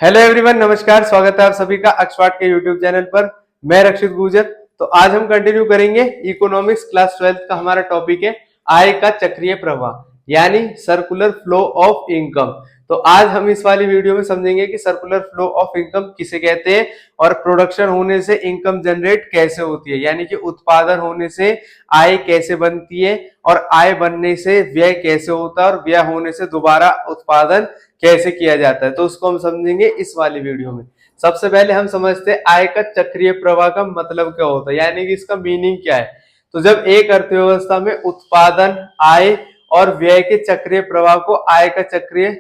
Hello everyone, नमस्कार। स्वागत है आप सभी का अक्षवाट के यूट्यूब चैनल पर। मैं रक्षित गुर्जर। तो आज हम कंटिन्यू करेंगे इकोनॉमिक्स क्लास 12 का। हमारा टॉपिक है आय का चक्रीय प्रवाह, यानी सर्कुलर फ्लो ऑफ इनकम। तो आज हम इस वाली वीडियो में समझेंगे कि सर्कुलर फ्लो ऑफ इनकम किसे कहते हैं और प्रोडक्शन होने से इनकम जनरेट कैसे होती है, यानी कि उत्पादन होने से आय कैसे बनती है और आय बनने से व्यय कैसे होता है और व्यय होने से दोबारा उत्पादन कैसे किया जाता है। तो उसको हम समझेंगे इस वाली वीडियो में। सबसे पहले हम समझते हैं आय का चक्रीय प्रवाह का मतलब क्या होता है, यानी कि इसका मीनिंग क्या है। तो जब एक अर्थव्यवस्था में उत्पादन, आय और व्यय के चक्रीय प्रवाह को आय का चक्रीय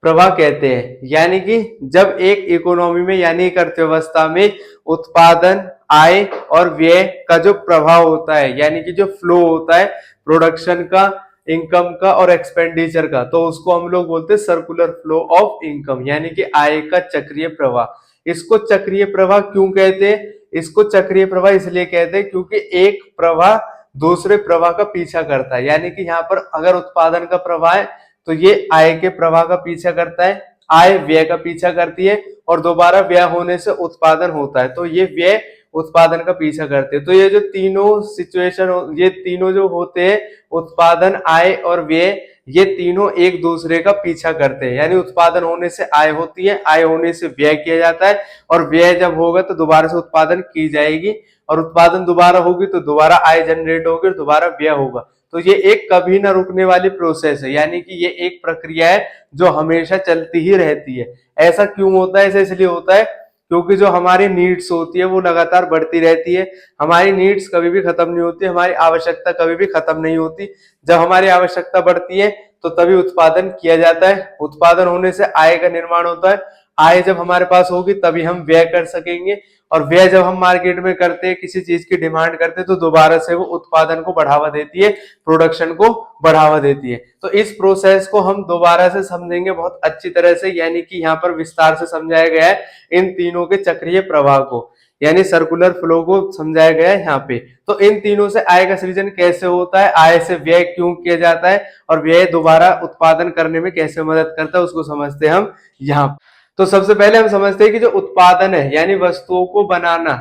प्रवाह कहते हैं। यानी कि जब एक इकोनॉमी में, यानी एक अर्थव्यवस्था में उत्पादन, आय और व्यय का जो प्रभाव होता है, यानी कि जो फ्लो होता है प्रोडक्शन का, इनकम का और एक्सपेंडिचर का, तो उसको हम लोग बोलते हैं सर्कुलर फ्लो ऑफ इनकम, यानी कि आय का चक्रीय प्रवाह। इसको चक्रीय प्रवाह क्यों कहते हैं? इसको चक्रीय प्रवाह इसलिए कहते हैं क्योंकि एक प्रवाह दूसरे प्रवाह का पीछा करता है। यानी कि यहाँ पर अगर उत्पादन का प्रवाह है तो ये आय के प्रवाह का पीछा करता है, आय व्यय का पीछा करती है और दोबारा व्यय होने से उत्पादन होता है, तो ये व्यय उत्पादन का पीछा करते हैं। तो ये जो तीनों सिचुएशन, ये तीनों जो होते हैं, उत्पादन, आय और व्यय, ये तीनों एक दूसरे का पीछा करते हैं। यानी उत्पादन होने से आय होती है, आय होने से व्यय किया जाता है और व्यय जब होगा तो दोबारा से उत्पादन की जाएगी और उत्पादन दोबारा होगी तो दोबारा आय जनरेट होगी और दोबारा व्यय होगा। तो ये एक कभी ना रुकने वाली प्रोसेस है, यानी कि ये एक प्रक्रिया है जो हमेशा चलती ही रहती है। ऐसा क्यों होता है? ऐसा इसलिए होता है क्योंकि जो हमारी नीड्स होती है वो लगातार बढ़ती रहती है। हमारी नीड्स कभी भी खत्म नहीं होती, हमारी आवश्यकता कभी भी खत्म नहीं होती। जब हमारी आवश्यकता बढ़ती है तो तभी उत्पादन किया जाता है, उत्पादन होने से आय का निर्माण होता है, आय जब हमारे पास होगी तभी हम व्यय कर सकेंगे और व्यय जब हम मार्केट में करते हैं, किसी चीज की डिमांड करते हैं, तो दोबारा से वो उत्पादन को बढ़ावा देती है, प्रोडक्शन को बढ़ावा देती है। तो इस प्रोसेस को हम दोबारा से समझेंगे बहुत अच्छी तरह से, यानी कि यहाँ पर विस्तार से समझाया गया है इन तीनों के चक्रीय प्रवाह को, यानी सर्कुलर फ्लो को समझाया गया है यहाँ पे। तो इन तीनों से आय का सृजन कैसे होता है, आय से व्यय क्यों किया जाता है और व्यय दोबारा उत्पादन करने में कैसे मदद करता है, उसको समझते हैं हम यहाँ। तो सबसे पहले हम समझते हैं कि जो उत्पादन है, यानी वस्तुओं को बनाना,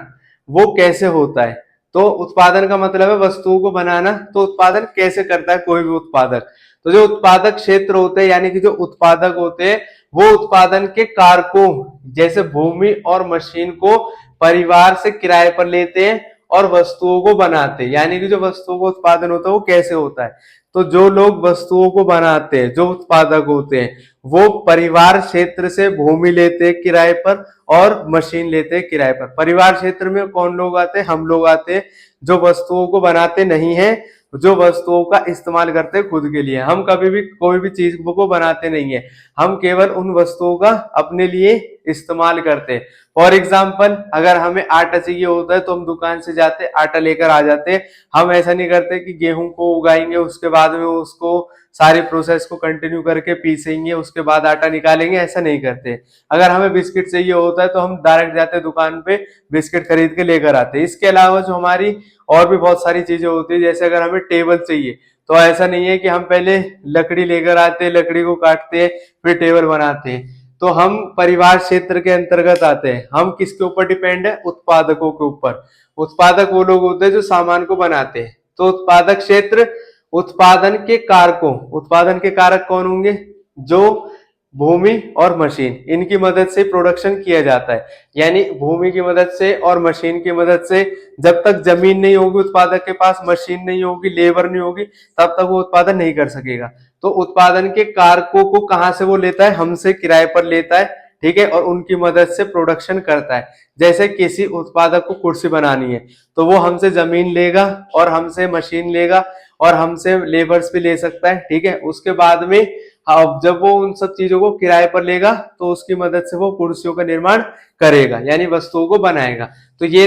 वो कैसे होता है। तो उत्पादन का मतलब है वस्तुओं को बनाना। तो उत्पादन कैसे करता है कोई भी उत्पादक? तो जो उत्पादक क्षेत्र होते हैं, यानी कि जो उत्पादक होते हैं, वो उत्पादन के कारकों जैसे भूमि और मशीन को परिवार से किराए पर लेते हैं और वस्तुओं को बनाते हैं। यानी कि जो वस्तुओं का उत्पादन होता है वो कैसे होता है? तो जो लोग वस्तुओं को बनाते हैं, जो उत्पादक होते हैं, वो परिवार क्षेत्र से भूमि लेते हैं किराए पर और मशीन लेते हैं किराए पर। परिवार क्षेत्र में कौन लोग आते हैं? हम लोग आते हैं जो वस्तुओं को बनाते नहीं है, जो वस्तुओं का इस्तेमाल करते हैं खुद के लिए। हम कभी भी कोई भी चीज को बनाते नहीं है, हम केवल उन वस्तुओं का अपने लिए इस्तेमाल करते हैं। फॉर एग्जाम्पल, अगर हमें आटा चाहिए होता है तो हम दुकान से जाते, आटा लेकर आ जाते। हम ऐसा नहीं करते कि गेहूं को उगाएंगे, उसके बाद में उसको सारी प्रोसेस को कंटिन्यू करके पीसेंगे, उसके बाद आटा निकालेंगे, ऐसा नहीं करते। अगर हमें बिस्किट चाहिए होता है तो हम डायरेक्ट जाते हैं दुकान पे, बिस्किट खरीद के लेकर आते हैं। इसके अलावा जो हमारी और भी बहुत सारी चीजें होती है, जैसे अगर हमें टेबल चाहिए तो ऐसा नहीं है कि हम पहले लकड़ी लेकर आते हैं, लकड़ी को काटते हैं, फिर टेबल बनाते हैं। तो हम परिवार क्षेत्र के अंतर्गत आते हैं। हम किसके ऊपर डिपेंड है? उत्पादकों के ऊपर। उत्पादक वो लोग होते हैं जो सामान को बनाते हैं। तो उत्पादक क्षेत्र उत्पादन के कारकों, उत्पादन के कारक कौन होंगे? जो भूमि और मशीन, इनकी मदद से प्रोडक्शन किया जाता है। यानी भूमि की मदद से और मशीन की मदद से, जब तक जमीन नहीं होगी उत्पादक के पास, मशीन नहीं होगी, लेबर नहीं होगी, तब तक वो उत्पादन नहीं कर सकेगा। तो उत्पादन के कारकों को कहां से वो लेता है? हमसे किराए पर लेता है, ठीक है, और उनकी मदद से प्रोडक्शन करता है। जैसे किसी उत्पादक को कुर्सी बनानी है तो वो हमसे जमीन लेगा और हमसे मशीन लेगा और हमसे लेबर्स भी ले सकता है, ठीक है। उसके बाद में अब जब वो उन सब चीजों को किराए पर लेगा तो उसकी मदद से वो कुर्सियों का निर्माण करेगा, यानी वस्तुओं को बनाएगा। तो ये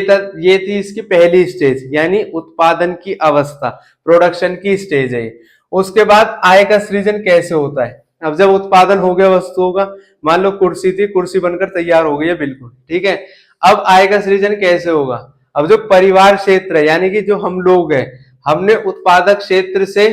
थी इसकी पहली स्टेज, यानी उत्पादन की अवस्था, प्रोडक्शन की स्टेज है। उसके बाद आय का सृजन कैसे होता है? अब जब उत्पादन हो गया वस्तुओं का, मान लो कुर्सी थी, कुर्सी बनकर तैयार हो गई है बिल्कुल, ठीक है। अब आय का सृजन कैसे होगा? अब जो परिवार क्षेत्र है, यानी कि जो हम लोग हैं, हमने उत्पादक क्षेत्र से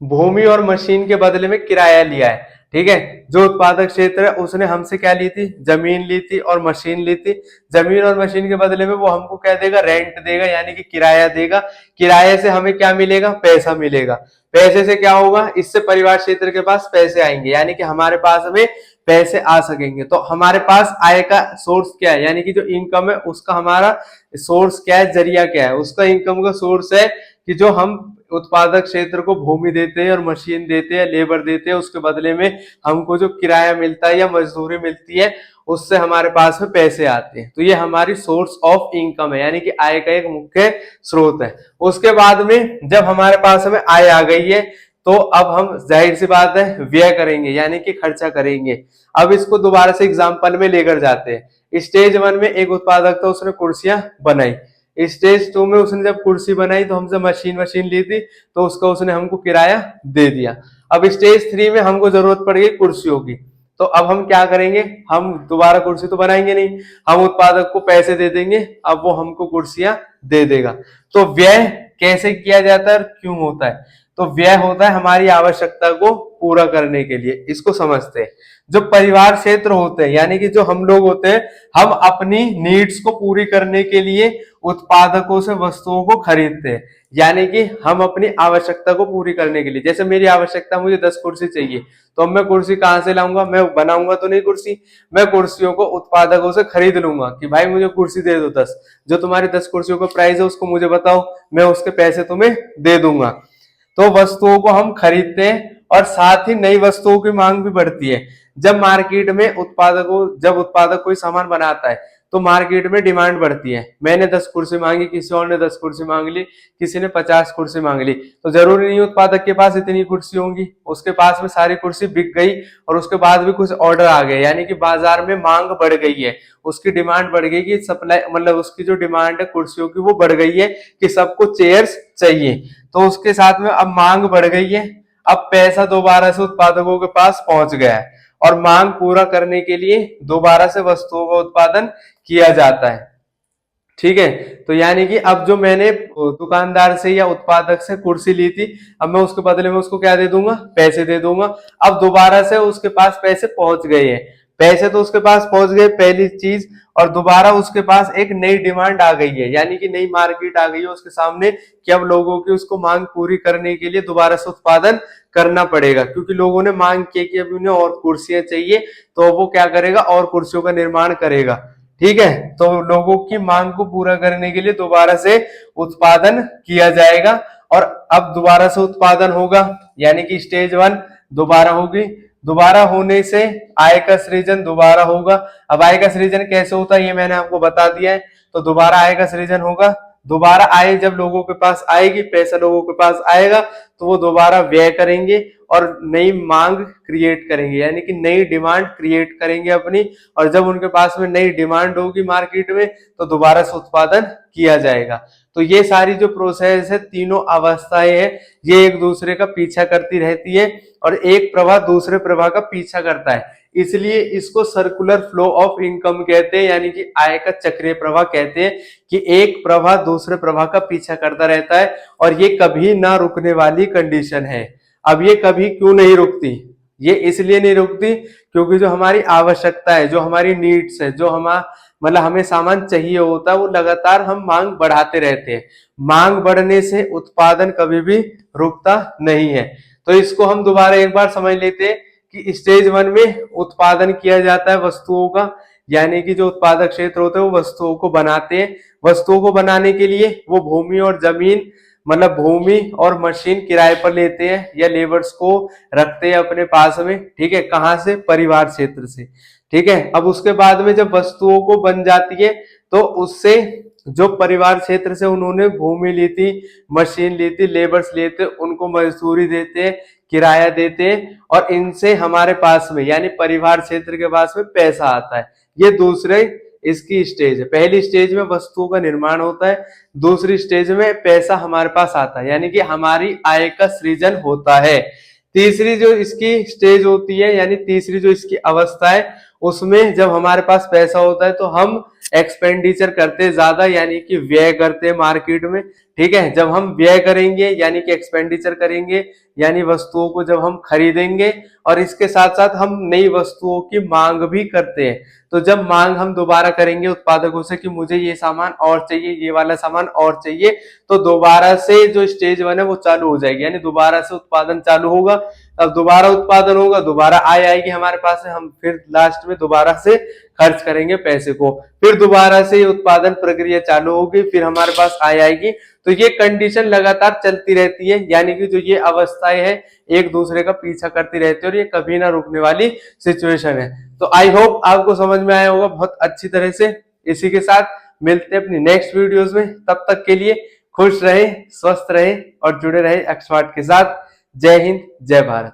भूमि और मशीन के बदले में किराया लिया है, ठीक है। जो उत्पादक क्षेत्र है उसने हमसे क्या ली थी, जमीन ली थी और मशीन ली थी। जमीन और मशीन के बदले में वो हमको क्या देगा, रेंट देगा, यानी कि किराया देगा। किराए से हमें क्या मिलेगा, पैसा मिलेगा। पैसे से क्या होगा, इससे परिवार क्षेत्र के पास पैसे आएंगे, यानी कि हमारे पास में पैसे आ सकेंगे। तो हमारे पास आय का सोर्स क्या है, यानी कि जो इनकम है उसका हमारा सोर्स क्या है, जरिया क्या है, उसका इनकम का सोर्स है कि जो हम उत्पादक क्षेत्र को भूमि देते हैं और मशीन देते हैं, लेबर देते हैं, उसके बदले में हमको जो किराया मिलता है या मजदूरी मिलती है, उससे हमारे पास में पैसे आते हैं। तो ये हमारी सोर्स ऑफ इनकम है, यानी कि आय का एक मुख्य स्रोत है। उसके बाद में जब हमारे पास में आय आ गई है तो अब हम जाहिर सी बात है व्यय करेंगे, यानी कि खर्चा करेंगे। अब इसको दोबारा से एग्जाम्पल में लेकर जाते हैं। स्टेज 1 में एक उत्पादक था, उसने कुर्सियां बनाई। स्टेज 2 में उसने जब कुर्सी बनाई तो हमसे मशीन ली थी, तो उसका उसने हमको किराया दे दिया। अब स्टेज 3 में हमको जरूरत पड़ गई कुर्सियों की, तो अब हम क्या करेंगे, हम दोबारा कुर्सी तो बनाएंगे नहीं, हम उत्पादक को पैसे दे देंगे, अब वो हमको कुर्सियां दे देगा। तो व्यय कैसे किया जाता है और क्यों होता है, तो व्यय होता है हमारी आवश्यकता को पूरा करने के लिए। इसको समझते हैं। जो परिवार क्षेत्र होते हैं, यानी कि जो हम लोग होते हैं, हम अपनी नीड्स को पूरी करने के लिए उत्पादकों से वस्तुओं को खरीदते हैं, यानी कि हम अपनी आवश्यकता को पूरी करने के लिए। जैसे मेरी आवश्यकता, मुझे 10 कुर्सी चाहिए, तो अब मैं कुर्सी कहां से लाऊंगा, मैं बनाऊंगा तो नहीं कुर्सी, मैं कुर्सियों को उत्पादकों से खरीद लूंगा कि भाई मुझे कुर्सी दे दो 10, जो तुम्हारी 10 कुर्सियों का प्राइस है उसको मुझे बताओ, मैं उसके पैसे तुम्हें दे दूंगा। तो वस्तुओं को हम खरीदते हैं और साथ ही नई वस्तुओं की मांग भी बढ़ती है। जब मार्केट में जब उत्पादक कोई सामान बनाता है तो मार्केट में डिमांड बढ़ती है। मैंने 10 कुर्सी मांगी, किसी और ने 10 कुर्सी मांग ली, किसी ने 50 कुर्सी मांग ली, तो जरूरी नहीं उत्पादक के पास इतनी कुर्सी होंगी, उसके पास में सारी कुर्सी बिक गई और उसके बाद भी कुछ ऑर्डर आ गए, यानी कि बाजार में मांग बढ़ गई है, उसकी डिमांड बढ़ गई कि सप्लाई, मतलब उसकी जो डिमांड है कुर्सियों की वो बढ़ गई है कि सबको चेयर्स चाहिए। तो उसके साथ में अब मांग बढ़ गई है, अब पैसा दोबारा से उत्पादकों के पास पहुंच गया है और मांग पूरा करने के लिए दोबारा से वस्तुओं का उत्पादन किया जाता है। ठीक है। तो यानी कि अब जो मैंने दुकानदार से या उत्पादक से कुर्सी ली थी, अब मैं उसके बदले में उसको क्या दे दूंगा, पैसे दे दूंगा। अब दोबारा से उसके पास पैसे पहुंच गए हैं, पैसे तो उसके पास पहुंच गए पहली चीज, और दोबारा उसके पास एक नई डिमांड आ गई है, यानी कि नई मार्केट आ गई है उसके सामने कि अब लोगों की उसको मांग पूरी करने के लिए दोबारा से उत्पादन करना पड़ेगा, क्योंकि लोगों ने मांग की कि अभी उन्हें और कुर्सियां चाहिए, तो वो क्या करेगा, और कुर्सियों का निर्माण करेगा। ठीक है। तो लोगों की मांग को पूरा करने के लिए दोबारा से उत्पादन किया जाएगा, और अब दोबारा से उत्पादन होगा, यानी कि स्टेज 1 दोबारा होगी। दोबारा होने से आय का सृजन दोबारा होगा। अब आय का सृजन कैसे होता है ये मैंने आपको बता दिया है। तो दोबारा आय का सृजन होगा, दोबारा आय जब लोगों के पास आएगी, पैसा लोगों के पास आएगा, तो वो दोबारा व्यय करेंगे और नई मांग क्रिएट करेंगे, यानी कि नई डिमांड क्रिएट करेंगे अपनी, और जब उनके पास में नई डिमांड होगी मार्केट में तो दोबारा से उत्पादन किया जाएगा। तो ये सारी जो प्रोसेस है, तीनों अवस्थाएं हैं, ये एक दूसरे का पीछा करती रहती है और एक प्रवाह दूसरे प्रवाह का पीछा करता है, इसलिए इसको सर्कुलर फ्लो ऑफ इनकम कहते हैं, यानी कि आय का चक्रीय प्रवाह कहते हैं कि एक प्रवाह दूसरे प्रवाह का पीछा करता रहता है और ये कभी ना रुकने वाली कंडीशन है। अब ये कभी क्यों नहीं रुकती, ये इसलिए नहीं रुकती क्योंकि जो हमारी आवश्यकता है, जो हमारी नीड्स है, जो मतलब हमें सामान चाहिए होता है, वो लगातार हम मांग बढ़ाते रहते हैं। मांग बढ़ने से उत्पादन कभी भी रुकता नहीं है। तो इसको हम दोबारा एक बार समझ लेते हैं कि स्टेज 1 में उत्पादन किया जाता है वस्तुओं का, यानी कि जो उत्पादक क्षेत्र होते हैं वो वस्तुओं को बनाते हैं। वस्तुओं को बनाने के लिए वो भूमि और जमीन, मतलब भूमि और मशीन किराए पर लेते हैं या लेबर्स को रखते हैं अपने पास में। ठीक है। कहां से, परिवार क्षेत्र से। ठीक है। अब उसके बाद में जब वस्तुओं को बन जाती है तो उससे जो परिवार क्षेत्र से उन्होंने भूमि ली थी, मशीन ली थी, लेबर्स लेते, उनको मजदूरी देते, किराया देते, और इनसे हमारे पास में यानी परिवार क्षेत्र के पास में पैसा आता है। ये दूसरे इसकी स्टेज है। पहली स्टेज में वस्तुओं का निर्माण होता है, दूसरी स्टेज में पैसा हमारे पास आता है, यानी कि हमारी आय का सृजन होता है। तीसरी जो इसकी स्टेज होती है, यानी तीसरी जो इसकी अवस्था है, उसमें जब हमारे पास पैसा होता है तो हम एक्सपेंडिचर करते ज्यादा, यानी कि व्यय करते हैं मार्केट में, ठीक है। जब हम व्यय करेंगे यानी कि एक्सपेंडिचर करेंगे, यानी वस्तुओं को जब हम खरीदेंगे और इसके साथ साथ हम नई वस्तुओं की मांग भी करते हैं, तो जब मांग हम दोबारा करेंगे उत्पादकों से कि मुझे ये सामान और चाहिए, ये वाला सामान और चाहिए, तो दोबारा से जो स्टेज वन है वो चालू हो जाएगी, यानी दोबारा से उत्पादन चालू होगा। अब दोबारा उत्पादन होगा, दोबारा आय आएगी हमारे पास है, हम फिर लास्ट में दोबारा से खर्च करेंगे पैसे को, फिर दोबारा से ये उत्पादन प्रक्रिया चालू होगी, फिर हमारे पास आय आएगी। तो ये कंडीशन लगातार चलती रहती है, यानी कि जो ये अवस्थाएं हैं एक दूसरे का पीछा करती रहती है और ये कभी ना रुकने वाली सिचुएशन है। तो आई होप आपको समझ में आया होगा बहुत अच्छी तरह से। इसी के साथ मिलते हैं अपनी नेक्स्ट वीडियोस में, तब तक के लिए खुश रहे, स्वस्थ रहे और जुड़े रहे एक्सपर्ट के साथ। जय हिंद, जय भारत।